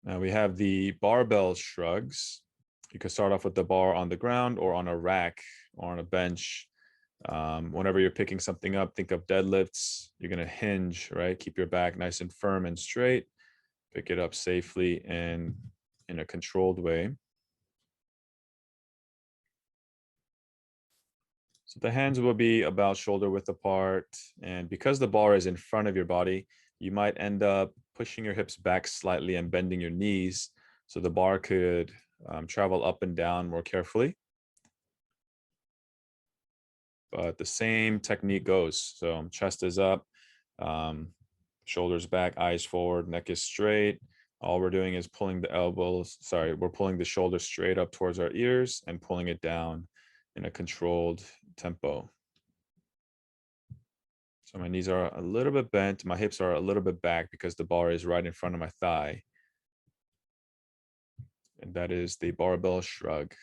Now we have the barbell shrugs. You can start off with the bar on the ground or on a rack or on a bench. Whenever you're picking something up, think of deadlifts. You're going to hinge, right? Keep your back nice and firm and straight. Pick it up safely and in a controlled way. So the hands will be about shoulder width apart. And because the bar is in front of your body, you might end up pushing your hips back slightly and bending your knees. So the bar could travel up and down more carefully. But the same technique goes. So chest is up, shoulders back, eyes forward, neck is straight. All we're doing is pulling the elbows, we're pulling the shoulders straight up towards our ears and pulling it down in a controlled tempo. So my knees are a little bit bent. My hips are a little bit back because the bar is right in front of my thigh. And that is the barbell shrug.